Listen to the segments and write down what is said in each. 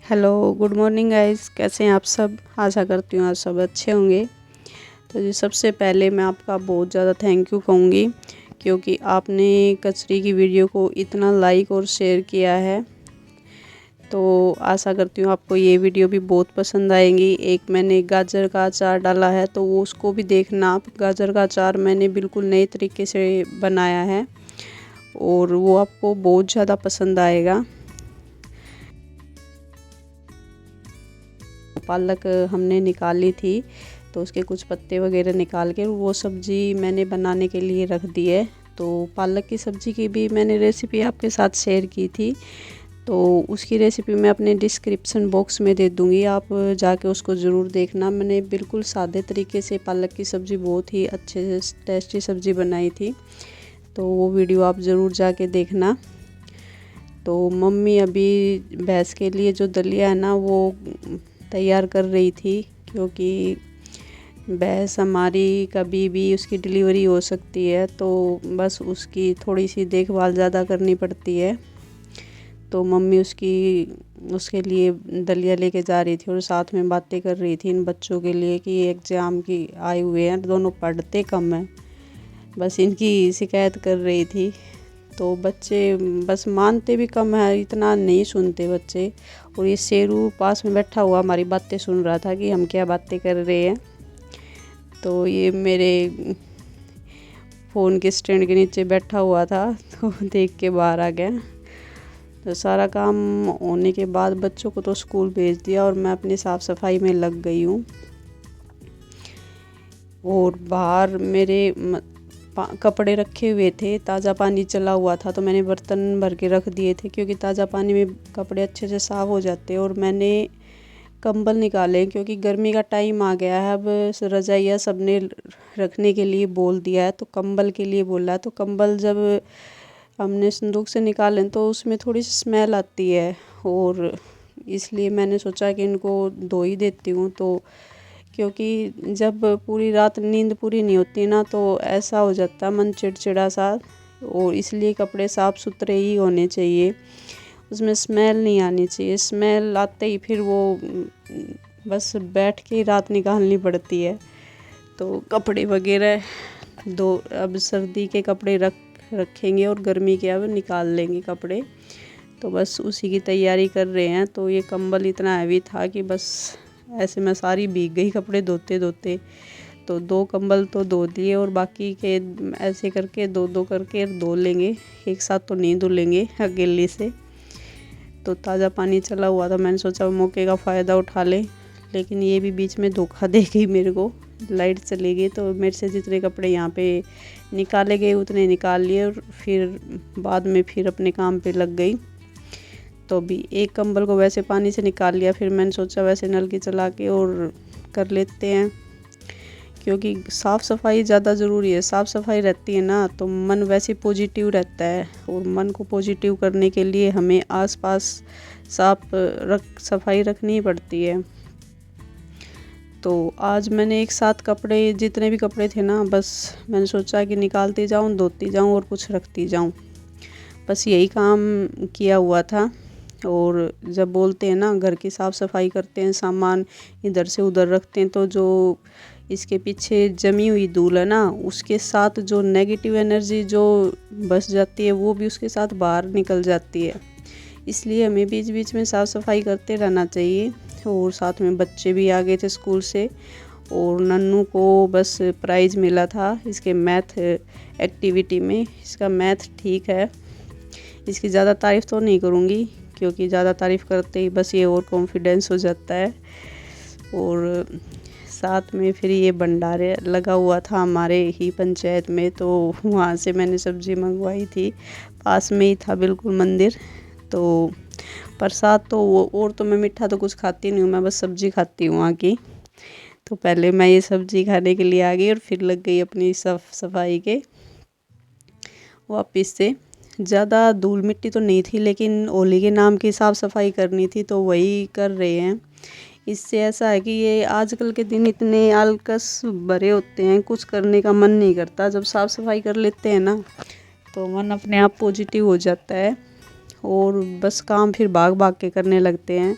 Hello, good morning guys. कैसे हैं आप सब? आशा करती हूँ आप सब अच्छे होंगे। तो जी सबसे पहले मैं आपका बहुत ज़्यादा थैंक यू कहूँगी, क्योंकि आपने कचरी की वीडियो को इतना लाइक और शेयर किया है। तो आशा करती हूँ आपको ये वीडियो भी बहुत पसंद आएगी। एक मैंने गाजर का अचार डाला है, तो वो उसको भी देखना आप। गाजर का अचार मैंने बिल्कुल नए तरीके से बनाया है और वो आपको बहुत ज़्यादा पसंद आएगा। पालक हमने निकाली थी, तो उसके कुछ पत्ते वगैरह निकाल के वो सब्ज़ी मैंने बनाने के लिए रख दी है। तो पालक की सब्ज़ी की भी मैंने रेसिपी आपके साथ शेयर की थी, तो उसकी रेसिपी मैं अपने डिस्क्रिप्शन बॉक्स में दे दूँगी, आप जाके उसको ज़रूर देखना। मैंने बिल्कुल सादे तरीके से पालक की सब्ज़ी बहुत ही अच्छे से टेस्टी सब्ज़ी बनाई थी, तो वो वीडियो आप ज़रूर जाके देखना। तो मम्मी अभी भैंस के लिए जो दलिया है ना वो तैयार कर रही थी, क्योंकि भैंस हमारी कभी भी उसकी डिलीवरी हो सकती है, तो बस उसकी थोड़ी सी देखभाल ज़्यादा करनी पड़ती है। तो मम्मी उसके लिए दलिया लेके जा रही थी और साथ में बातें कर रही थी इन बच्चों के लिए कि एग्ज़ाम की आए हुए हैं, दोनों पढ़ते कम हैं, बस इनकी शिकायत कर रही थी। तो बच्चे बस मानते भी कम है, इतना नहीं सुनते बच्चे। और ये शेरू पास में बैठा हुआ हमारी बातें सुन रहा था कि हम क्या बातें कर रहे हैं। तो ये मेरे फ़ोन के स्टैंड के नीचे बैठा हुआ था, तो देख के बाहर आ गया। तो सारा काम होने के बाद बच्चों को तो स्कूल भेज दिया और मैं अपनी साफ़ सफाई में लग गई हूँ। और बाहर मेरे कपड़े रखे हुए थे, ताज़ा पानी चला हुआ था, तो मैंने बर्तन भर के रख दिए थे, क्योंकि ताज़ा पानी में कपड़े अच्छे से साफ़ हो जाते हैं। और मैंने कंबल निकाले, क्योंकि गर्मी का टाइम आ गया है। अब रज़ाइयाँ सबने रखने के लिए बोल दिया है, तो कंबल के लिए बोला है। तो कंबल जब हमने संदूक से निकालें तो उसमें थोड़ी सी स्मेल आती है, और इसलिए मैंने सोचा कि इनको धो ही देती हूँ। तो क्योंकि जब पूरी रात नींद पूरी नहीं होती ना, तो ऐसा हो जाता है मन चिड़चिड़ा सा, और इसलिए कपड़े साफ़ सुथरे ही होने चाहिए, उसमें स्मेल नहीं आनी चाहिए। स्मेल आते ही फिर वो बस बैठ के रात निकालनी पड़ती है। तो कपड़े वगैरह दो, अब सर्दी के कपड़े रखेंगे और गर्मी के अब निकाल लेंगे कपड़े, तो बस उसी की तैयारी कर रहे हैं। तो ये कंबल इतना हैवी था कि बस ऐसे मैं सारी भीग गई कपड़े धोते धोते। तो 2 कंबल तो धो दिए, और बाकी के ऐसे करके 2-2 करके धो लेंगे, एक साथ तो नहीं धुलेंगे अकेले से। तो ताज़ा पानी चला हुआ था, मैंने सोचा मौके का फ़ायदा उठा लें, लेकिन ये भी बीच में धोखा दे गई मेरे को। लाइट चली गई, तो मेरे से जितने कपड़े यहाँ पे निकाले गए उतने निकाल लिए, और फिर बाद में फिर अपने काम पे लग गई। तो अभी एक कंबल को वैसे पानी से निकाल लिया, फिर मैंने सोचा वैसे नल की चला के और कर लेते हैं, क्योंकि साफ़ सफाई ज़्यादा ज़रूरी है। साफ़ सफाई रहती है ना, तो मन वैसे पॉजिटिव रहता है, और मन को पॉजिटिव करने के लिए हमें आसपास सफाई रखनी पड़ती है। तो आज मैंने एक साथ कपड़े, जितने भी कपड़े थे ना, बस मैंने सोचा कि निकालती जाऊँ, धोती जाऊँ और कुछ रखती जाऊँ, बस यही काम किया हुआ था। और जब बोलते हैं ना घर की साफ़ सफाई करते हैं, सामान इधर से उधर रखते हैं, तो जो इसके पीछे जमी हुई धूल है ना, उसके साथ जो नेगेटिव एनर्जी जो बस जाती है, वो भी उसके साथ बाहर निकल जाती है। इसलिए हमें बीच बीच में साफ़ सफाई करते रहना चाहिए। और साथ में बच्चे भी आ गए थे स्कूल से, और नन्नू को बस प्राइज़ मिला था इसके मैथ एक्टिविटी में। इसका मैथ ठीक है, इसकी ज़्यादा तारीफ़ तो नहीं करूँगी, क्योंकि ज़्यादा तारीफ़ करते ही बस ये और कॉन्फिडेंस हो जाता है। और साथ में फिर ये भंडारे लगा हुआ था हमारे ही पंचायत में, तो वहाँ से मैंने सब्ज़ी मंगवाई थी, पास में ही था बिल्कुल मंदिर। तो प्रसाद तो वो, और तो मैं मीठा तो कुछ खाती नहीं हूँ, मैं बस सब्ज़ी खाती हूँ वहाँ की। तो पहले मैं ये सब्ज़ी खाने के लिए आ गई, और फिर लग गई अपनी सफाई के वापस से। ज़्यादा धूल मिट्टी तो नहीं थी, लेकिन होली के नाम की साफ़ सफाई करनी थी, तो वही कर रहे हैं। इससे ऐसा है कि ये आजकल के दिन इतने आलकस भरे होते हैं, कुछ करने का मन नहीं करता। जब साफ़ सफाई कर लेते हैं ना, तो मन अपने आप पॉजिटिव हो जाता है, और बस काम फिर भाग भाग के करने लगते हैं।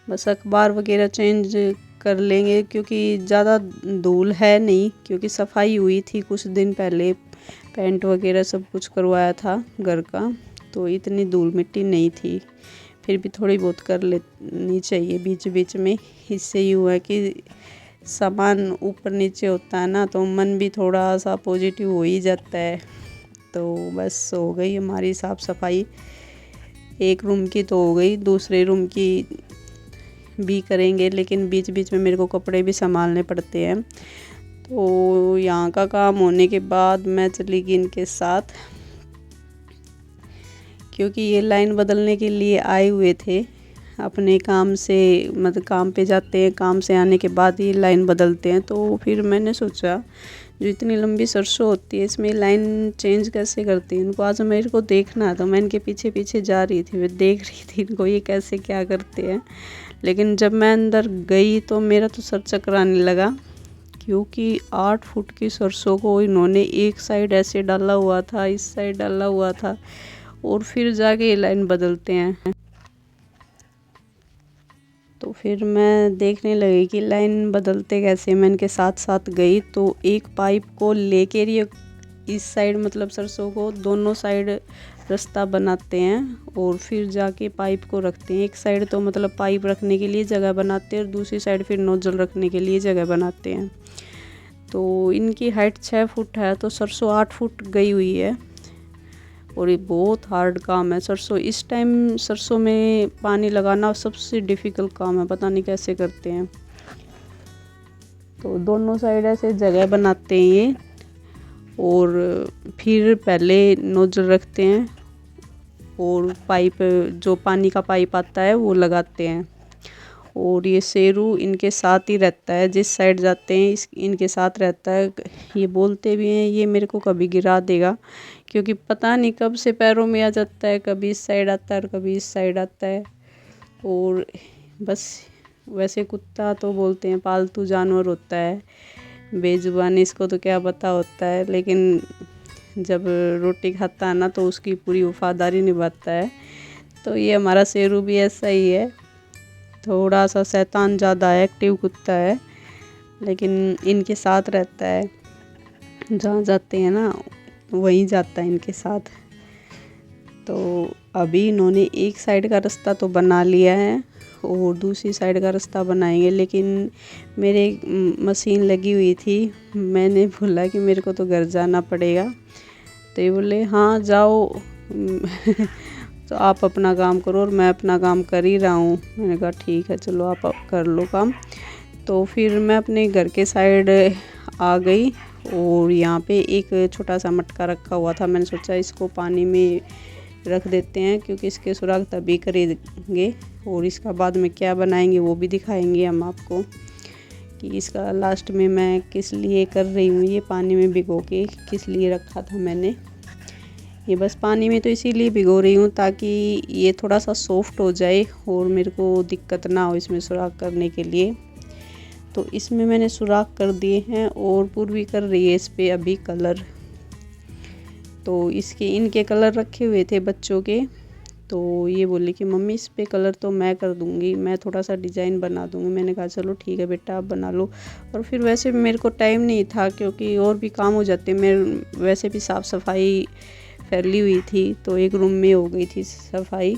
बस अखबार वगैरह चेंज कर लेंगे क्योंकि ज़्यादा धूल है नहीं, क्योंकि सफाई हुई थी कुछ दिन पहले, पेंट वगैरह सब कुछ करवाया था घर का, तो इतनी धूल मिट्टी नहीं थी। फिर भी थोड़ी बहुत कर लेनी चाहिए बीच बीच में। इससे यूँ है कि सामान ऊपर नीचे होता है ना, तो मन भी थोड़ा सा पॉजिटिव हो ही जाता है। तो बस हो गई हमारी साफ़ सफाई, एक रूम की तो हो गई, दूसरे रूम की भी करेंगे, लेकिन बीच बीच में मेरे को कपड़े भी संभालने पड़ते हैं। तो यहाँ का काम होने के बाद मैं चली गई इनके साथ, क्योंकि ये लाइन बदलने के लिए आए हुए थे अपने काम से, मतलब काम पे जाते हैं, काम से आने के बाद ये लाइन बदलते हैं। तो फिर मैंने सोचा जो इतनी लंबी सरसों होती है इसमें लाइन चेंज कैसे करती है, इनको आज मेरे को देखना है। तो मैं इनके पीछे पीछे जा रही थी, मैं देख रही थी इनको ये कैसे क्या करते हैं। लेकिन जब मैं अंदर गई तो मेरा तो सर चकराने लगा, क्योंकि 8 फुट की सरसों को इन्होंने एक साइड ऐसे डाला हुआ था, इस साइड डाला हुआ था, और फिर जाके ये लाइन बदलते हैं। तो फिर मैं देखने लगी कि लाइन बदलते कैसे। मैं इनके साथ साथ गई तो एक पाइप को लेके ये इस साइड, मतलब सरसों को दोनों साइड रास्ता बनाते हैं और फिर जाके पाइप को रखते हैं। एक साइड तो मतलब पाइप रखने के लिए जगह बनाते हैं और दूसरी साइड फिर नोजल रखने के लिए जगह बनाते हैं। तो इनकी हाइट 6 फुट है, तो सरसों 8 फुट गई हुई है, और ये बहुत हार्ड काम है। सरसों इस टाइम सरसों में पानी लगाना सबसे डिफ़िकल्ट काम है, पता नहीं कैसे करते हैं। तो दोनों साइड ऐसे जगह बनाते हैं ये, और फिर पहले नोजल रखते हैं और पाइप, जो पानी का पाइप आता है वो लगाते हैं। और ये शेरू इनके साथ ही रहता है, जिस साइड जाते हैं इनके साथ रहता है। ये बोलते भी हैं ये मेरे को कभी गिरा देगा, क्योंकि पता नहीं कब से पैरों में आ जाता है, कभी इस साइड आता है और कभी इस साइड आता है। और बस वैसे कुत्ता तो बोलते हैं पालतू जानवर होता है, बेजुबान, इसको तो क्या पता होता है, लेकिन जब रोटी खाता है ना तो उसकी पूरी वफादारी निभाता है। तो ये हमारा शेरू भी ऐसा ही है, थोड़ा सा शैतान, ज़्यादा एक्टिव कुत्ता है, लेकिन इनके साथ रहता है, जहाँ जाते हैं ना वहीं जाता है इनके साथ। तो अभी इन्होंने एक साइड का रास्ता तो बना लिया है और दूसरी साइड का रास्ता बनाएंगे, लेकिन मेरे मशीन लगी हुई थी, मैंने बोला कि मेरे को तो घर जाना पड़ेगा। तो ये बोले हाँ जाओ तो आप अपना काम करो और मैं अपना काम कर ही रहा हूँ। मैंने कहा ठीक है चलो आप कर लो काम। तो फिर मैं अपने घर के साइड आ गई और यहाँ पे एक छोटा सा मटका रखा हुआ था, मैंने सोचा इसको पानी में रख देते हैं, क्योंकि इसके सुराख तभी करेंगे और इसका बाद में क्या बनाएंगे वो भी दिखाएंगे हम आपको, कि इसका लास्ट में मैं किस लिए कर रही हूँ। ये पानी में भिगो के किस लिए रखा था मैंने, ये बस पानी में तो इसीलिए भिगो रही हूँ ताकि ये थोड़ा सा सॉफ्ट हो जाए और मेरे को दिक्कत ना हो इसमें सुराख करने के लिए। तो इसमें मैंने सुराख कर दिए हैं और पूर्वी कर रही है इस पर अभी कलर। तो इनके कलर रखे हुए थे बच्चों के, तो ये बोली कि मम्मी इस पे कलर तो मैं कर दूँगी, मैं थोड़ा सा डिज़ाइन बना दूँगी। मैंने कहा चलो ठीक है बेटा आप बना लो। और फिर वैसे भी मेरे को टाइम नहीं था, क्योंकि और भी काम हो जाते, मैं वैसे भी साफ़ सफाई फैली हुई थी। तो एक रूम में हो गई थी सफाई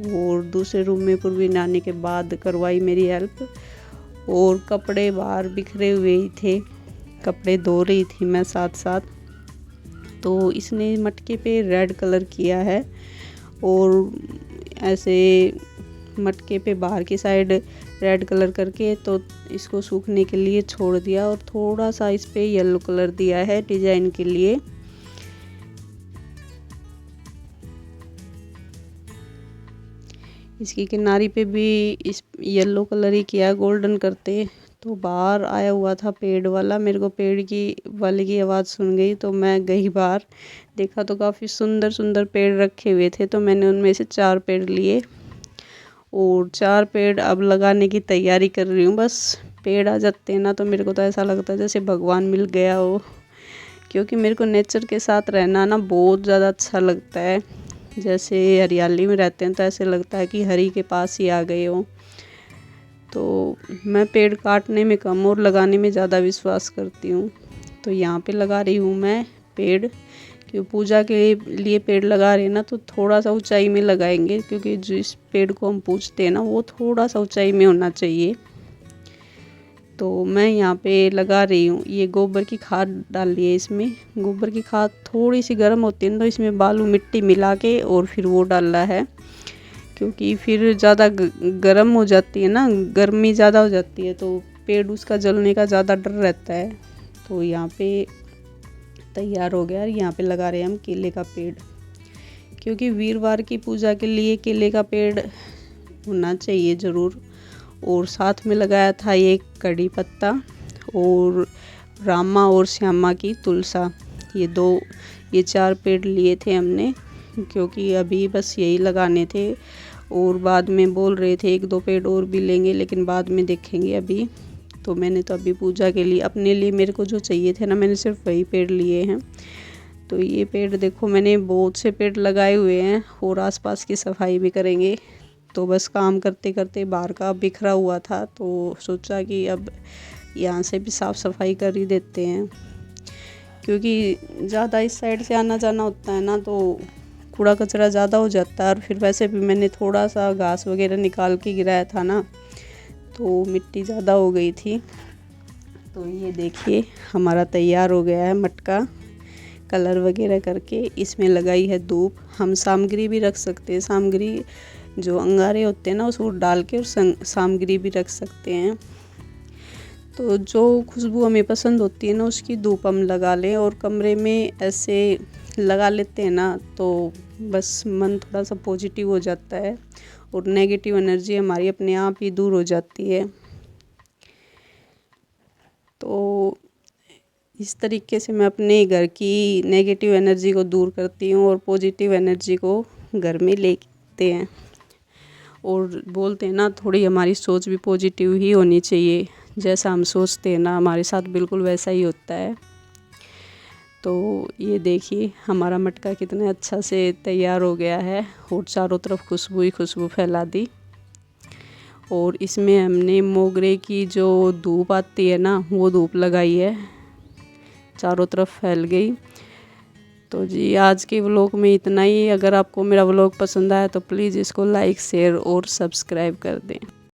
और दूसरे रूम में पूर्वी नहाने के बाद करवाई मेरी हेल्प, और कपड़े बाहर बिखरे हुए ही थे, कपड़े धो रही थी मैं साथ साथ। तो इसने मटके पे रेड कलर किया है और ऐसे मटके पे बाहर की साइड रेड कलर करके तो इसको सूखने के लिए छोड़ दिया, और थोड़ा सा इस पे येलो कलर दिया है डिज़ाइन के लिए। इसकी किनारी पे भी इस येलो कलर ही किया, गोल्डन करते। तो बाहर आया हुआ था पेड़ वाला, मेरे को पेड़ वाले की आवाज़ सुन गई, तो मैं गई बाहर, देखा तो काफ़ी सुंदर सुंदर पेड़ रखे हुए थे। तो मैंने उनमें से 4 पेड़ लिए और 4 पेड़ अब लगाने की तैयारी कर रही हूँ। बस पेड़ आ जाते हैं ना तो मेरे को तो ऐसा लगता है जैसे भगवान मिल गया हो, क्योंकि मेरे को नेचर के साथ रहना ना बहुत ज़्यादा अच्छा लगता है। जैसे हरियाली में रहते हैं तो ऐसे लगता है कि हरि के पास ही आ गए हो। तो मैं पेड़ काटने में कम और लगाने में ज़्यादा विश्वास करती हूँ। तो यहाँ पे लगा रही हूँ मैं पेड़, क्योंकि पूजा के लिए पेड़ लगा रहे हैं ना तो थोड़ा सा ऊंचाई में लगाएंगे, क्योंकि जिस पेड़ को हम पूजते हैं ना वो थोड़ा सा ऊंचाई में होना चाहिए। तो मैं यहाँ पे लगा रही हूँ। ये गोबर की खाद डाल ली है इसमें। गोबर की खाद थोड़ी सी गर्म होती है ना तो इसमें बालू मिट्टी मिला के और फिर वो डालना है, क्योंकि फिर ज़्यादा गर्म हो जाती है ना, गर्मी ज़्यादा हो जाती है तो पेड़ उसका जलने का ज़्यादा डर रहता है। तो यहाँ पे तैयार हो गया। यहाँ पे लगा रहे हैं हम केले का पेड़, क्योंकि वीरवार की पूजा के लिए केले का पेड़ होना चाहिए ज़रूर। और साथ में लगाया था ये कड़ी पत्ता और रामा और श्यामा की तुलसा। ये 4 पेड़ लिए थे हमने, क्योंकि अभी बस यही लगाने थे। और बाद में बोल रहे थे 1-2 पेड़ और भी लेंगे, लेकिन बाद में देखेंगे अभी। तो मैंने तो अभी पूजा के लिए अपने लिए मेरे को जो चाहिए थे ना, मैंने सिर्फ वही पेड़ लिए हैं। तो ये पेड़ देखो मैंने बहुत से पेड़ लगाए हुए हैं और आसपास की सफाई भी करेंगे। तो बस काम करते करते बाहर का बिखरा हुआ था तो सोचा कि अब यहाँ से भी साफ़ सफाई कर ही देते हैं, क्योंकि ज़्यादा इस साइड से आना जाना होता है ना तो कूड़ा कचरा ज़्यादा हो जाता है। और फिर वैसे भी मैंने थोड़ा सा घास वगैरह निकाल के गिराया था ना तो मिट्टी ज़्यादा हो गई थी। तो ये देखिए हमारा तैयार हो गया है मटका, कलर वगैरह करके। इसमें लगाई है धूप। हम सामग्री भी रख सकते हैं, सामग्री जो अंगारे होते हैं ना उसको डाल के और सामग्री भी रख सकते हैं। तो जो खुशबू हमें पसंद होती है ना उसकी धूप हम लगा लें और कमरे में ऐसे लगा लेते हैं ना तो बस मन थोड़ा सा पॉजिटिव हो जाता है और नेगेटिव एनर्जी हमारी अपने आप ही दूर हो जाती है। तो इस तरीके से मैं अपने घर की नेगेटिव एनर्जी को दूर करती हूँ और पॉजिटिव एनर्जी को घर में लेते हैं। और बोलते हैं ना थोड़ी हमारी सोच भी पॉजिटिव ही होनी चाहिए, जैसा हम सोचते हैं ना हमारे साथ बिल्कुल वैसा ही होता है। तो ये देखिए हमारा मटका कितने अच्छा से तैयार हो गया है और चारों तरफ खुशबू ही खुशबू फैला दी। और इसमें हमने मोगरे की जो धूप आती है ना वो धूप लगाई है, चारों तरफ फैल गई। तो जी आज के व्लॉग में इतना ही। अगर आपको मेरा व्लॉग पसंद आया तो प्लीज़ इसको लाइक शेयर और सब्सक्राइब कर दें।